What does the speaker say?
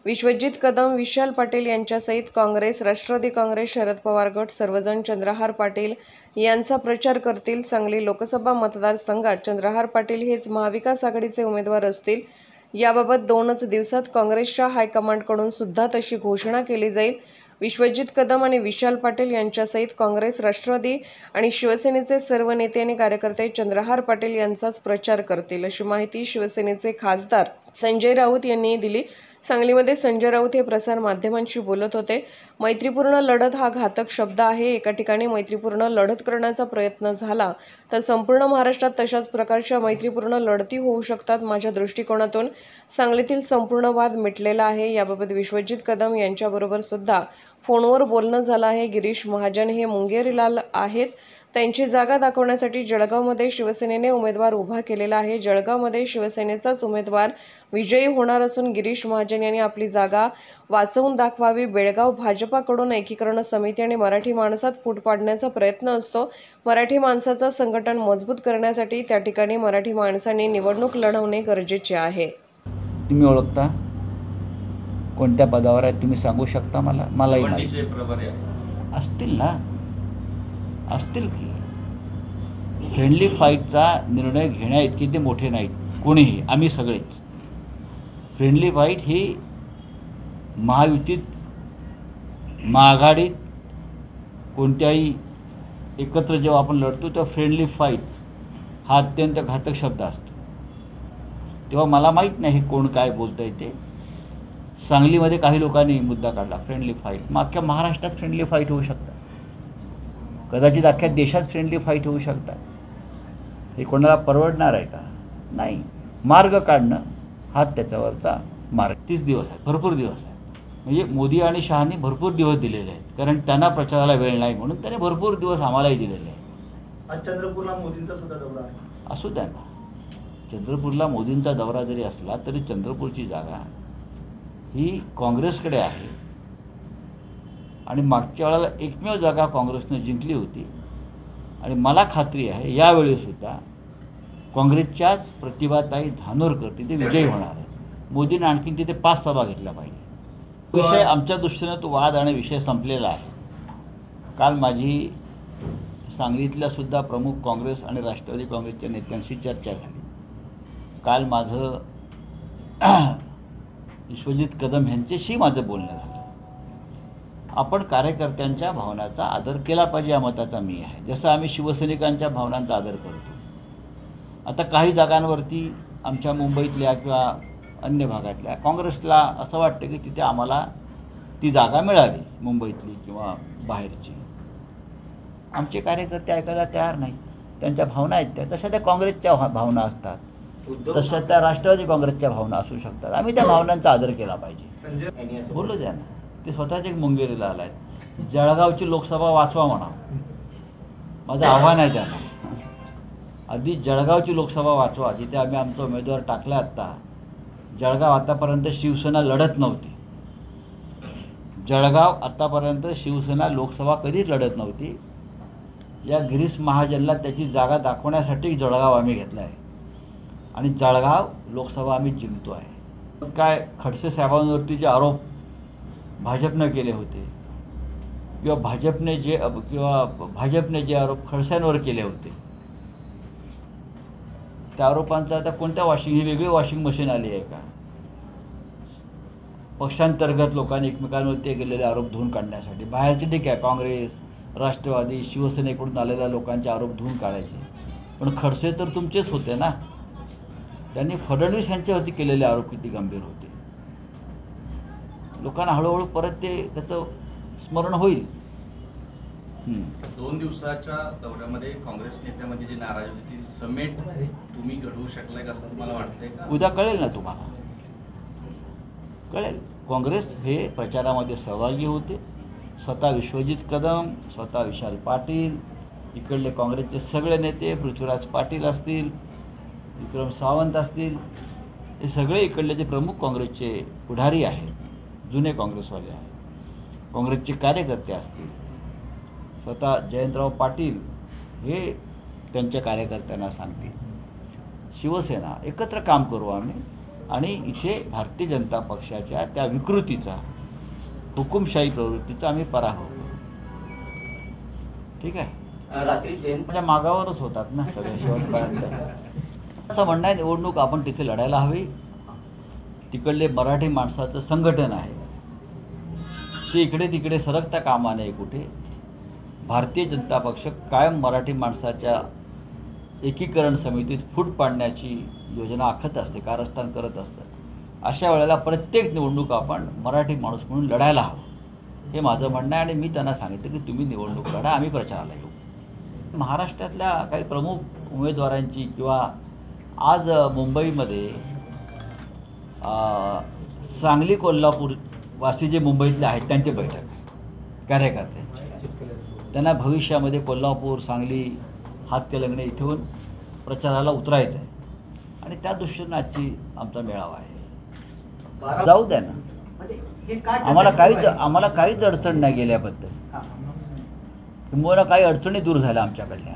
विश्वजित कदम, विशाल पाटील यांच्यासहित काँग्रेस, राष्ट्रवादी काँग्रेस, शरद पवार गट सर्वजण चंद्रहार पाटील यांचा प्रचार करतील। सांगली लोकसभा मतदारसंघात चंद्रहार पाटील हेच महाविकास आघाडीचे उमेदवार असतील। याबाबत 2च दिवसात काँग्रेसच्या हायकमांडकडून सुद्धा तशी घोषणा केली जाईल। विश्वजित कदम आणि विशाल पाटील यांच्यासहित काँग्रेस, राष्ट्रवादी आणि शिवसेनेचे सर्व नेते आणि कार्यकर्ते चंद्रहार पाटील यांचाच प्रचार करतील, अशी माहिती शिवसेनेचे खासदार संजय राऊत यांनी दिली। सांगलीमध्ये संजय राऊत हे प्रसार माध्यमांशी बोलत होते। मैत्रीपूर्ण लढत हा घातक शब्द आहे। एका ठिकाणी मैत्रीपूर्ण लढत करण्याचा प्रयत्न झाला तर संपूर्ण महाराष्ट्रात तशाच प्रकारच्या मैत्रीपूर्ण लढती होऊ शकतात। माझ्या दृष्टिकोनातून सांगलीतील संपूर्ण वाद मिटलेला आहे। याबाबत विश्वजित कदम यांच्याबरोबर सुद्धा फोनवर बोलणं झालं आहे। गिरीश महाजन हे मुंगेरीलाल आहेत। त्यांची जागा दाखवण्यासाठी जळगावमध्ये शिवसेनेने उमेदवार उभा केलेला आहे। जळगावमध्ये शिवसेनेचाच उमेदवार विजयी होणार असून गिरीश महाजन यांनी आपली जागा वाचवून दाखवावी। बेळगाव भाजपाकडून एकीकरण समिती आणि मराठी माणसात फूट पाडण्याचा प्रयत्न असतो। मराठी माणसाचं संघटन मजबूत करण्यासाठी त्या ठिकाणी मराठी माणसांनी निवडणूक लढवणे गरजेचे आहे। तुम्ही ओळखता कोणत्या पदावर आहे तुम्ही सांगू शकता मला? मलाही माहिती असतील ना, असतील की फ्रेंडली फाईटचा निर्णय घेण्या इतके ते मोठे नाहीत कोणीही, आम्ही सगळेच। फ्रेंडली फाईट ही महायुतीत, महाआघाडीत कोणत्याही एकत्र जेव्हा आपण लढतो तेव्हा फ्रेंडली फाईट हा अत्यंत घातक शब्द असतो। तेव्हा मला माहीत नाही कोण काय बोलतं आहे ते। सांगलीमध्ये काही लोकांनी मुद्दा काढला फ्रेंडली फाईट, मग अख्ख्या महाराष्ट्रात फ्रेंडली फाईट होऊ शकतात, कदाचित अख्ख्या देशात फ्रेंडली फाईट होऊ शकतात। हे कोणाला परवडणार आहे का? नाही। मार्ग काढणं हा त्याच्यावरचा मार्ग। 30 दिवस आहेत, भरपूर दिवस आहेत। म्हणजे मोदी आणि शहांनी भरपूर दिवस दिलेले आहेत, कारण त्यांना प्रचाराला वेळ नाही म्हणून त्याने भरपूर दिवस आम्हालाही दिलेले आहेत। आज चंद्रपूरला मोदींचा सुद्धा दौरा आहे। असू द्या ना, चंद्रपूरला मोदींचा दौरा जरी असला तरी चंद्रपूरची जागा ही काँग्रेसकडे आहे आणि मागच्या वेळेला एकमेव जागा काँग्रेसने जिंकली होती आणि मला खात्री आहे यावेळीसुद्धा काँग्रेसच्याच प्रतिभाताई धानोरकर तिथे विजयी होणार आहेत। मोदींनी आणखीन तिथे 5 सभा घेतल्या पाहिजे। विषय आमच्या दृष्टीने तो वाद आणि विषय संपलेला आहे। काल माझी सांगलीतल्या सुद्धा प्रमुख काँग्रेस आणि राष्ट्रवादी काँग्रेसच्या नेत्यांशी चर्चा झाली। काल माझं विश्वजित कदम यांच्याशी माझं बोलणं झालं। आपण कार्यकर्त्यांच्या भावनांचा आदर केला पाहिजे या मताचा मी आहे, जसं आम्ही शिवसैनिकांच्या भावनांचा आदर करतो। आता काही जागांवरती आमच्या मुंबईतल्या किंवा अन्य भागातल्या काँग्रेसला असं वाटतं की तिथे आम्हाला ती जागा मिळावी, मुंबईतली किंवा बाहेरची। आमचे कार्यकर्ते ऐकायला तयार नाहीत, त्यांच्या भावना आहेत त्या, तशा त्या काँग्रेसच्या भावना असतात, तशा त्या राष्ट्रवादी काँग्रेसच्या भावना असू शकतात। आम्ही त्या भावनांचा आदर केला पाहिजे। बोलू द्या ना, ते स्वतःच एक मुंगेरीला आलाय। जळगावची लोकसभा वाचवा म्हणा, माझं आव्हान आहे त्यांना। आधी जळगावची लोकसभा वाचवा, जिथे आम्ही आमचा उमेदवार टाकला। आत्ता जळगाव आतापर्यंत शिवसेना लढत नव्हती। जळगाव आतापर्यंत शिवसेना लोकसभा कधीच लढत नव्हती। या गिरीश महाजनला त्याची जागा दाखवण्यासाठी जळगाव आम्ही घेतला आहे आणि जळगाव लोकसभा आम्ही जिंकतो आहे। काय खडसे साहेबांवरती जे आरोप भाजपने केले होते किंवा भाजपने जे आरोप खडसेंवर केले होते, त्या आरोपांचा आता कोणत्या ही वेगळी वॉशिंग मशीन आली आहे का? पक्षांतर्गत लोकांनी एकमेकांवरती केलेले आरोप धुवून काढण्यासाठी बाहेरचे ठीक आहे, काँग्रेस, राष्ट्रवादी, शिवसेनेकडून आलेल्या लोकांचे आरोप धुवून काढायचे, पण खडसे तर तुमचेच होते ना। त्यांनी फडणवीस यांच्यावरती केलेले आरोप किती गंभीर होते। लोकांना हळूहळू परत त्याचं स्मरण होईल। 2 दिवसाच्या दौऱ्यामध्ये काँग्रेस नेत्यामध्ये जी नाराजी होती ती समेट तुम्ही घडवू शकलाय का असं तुम्हाला वाटतंय का? उद्या कळेल ना, तुम्हाला कळेल। काँग्रेस हे प्रचारामध्ये सहभागी होते, स्वतः विश्वजित कदम, स्वतः विशाल पाटील, इकडले काँग्रेसचे सगळे नेते, पृथ्वीराज पाटील असतील, विक्रम सावंत असतील, हे सगळे इकडले जे प्रमुख काँग्रेसचे पुढारी आहेत, जुने काँग्रेसवाले आहेत, काँग्रेसचे कार्यकर्ते असतील, स्वतः जयंतराव पाटील हे त्यांच्या कार्यकर्त्यांना सांगतील, शिवसेना एकत्र काम करू आम्ही आणि इथे भारतीय जनता पक्षाच्या त्या विकृतीचा, हुकुमशाही प्रवृत्तीचा आम्ही पराभव करू. ठीक आहे. रात्री जयंत माझ्या मागावरच होतात ना सगळे शेवटपर्यंत. असं म्हणणं आहे, निवडणूक आपण तिथे लढायला हवी. तिकडले मराठी माणसाचं संघटन आहे ते इकडे तिकडे सरकता कामा नये कुठे. भारतीय जनता पक्ष कायम मराठी माणसाच्या एकीकरण समितीत फूट पाडण्याची योजना आखत असते, कारस्थान करत असतं. अशा वेळेला प्रत्येक निवडणूक आपण मराठी माणूस म्हणून लढायला हवं, हे माझं म्हणणं आहे. आणि मी त्यांना सांगितलं की तुम्ही निवडणूक लढा, आम्ही प्रचाराला येऊ. महाराष्ट्रातल्या काही प्रमुख उमेदवारांची किंवा आज मुंबईमध्ये सांगली कोल्हापूर वासी जे मुंबईतले आहेत त्यांची बैठक आहे कार्यकर्त्यांची. त्यांना भविष्यामध्ये कोल्हापूर, सांगली, हातकलंगणे इथून प्रचाराला उतरायचं आहे आणि त्या दृष्टीनं आजची आमचा मेळावा आहे. जाऊ द्या ना, आम्हाला काहीच अडचण नाही गेल्याबद्दल. किंवा काही अडचणी दूर झाल्या आमच्याकडल्या.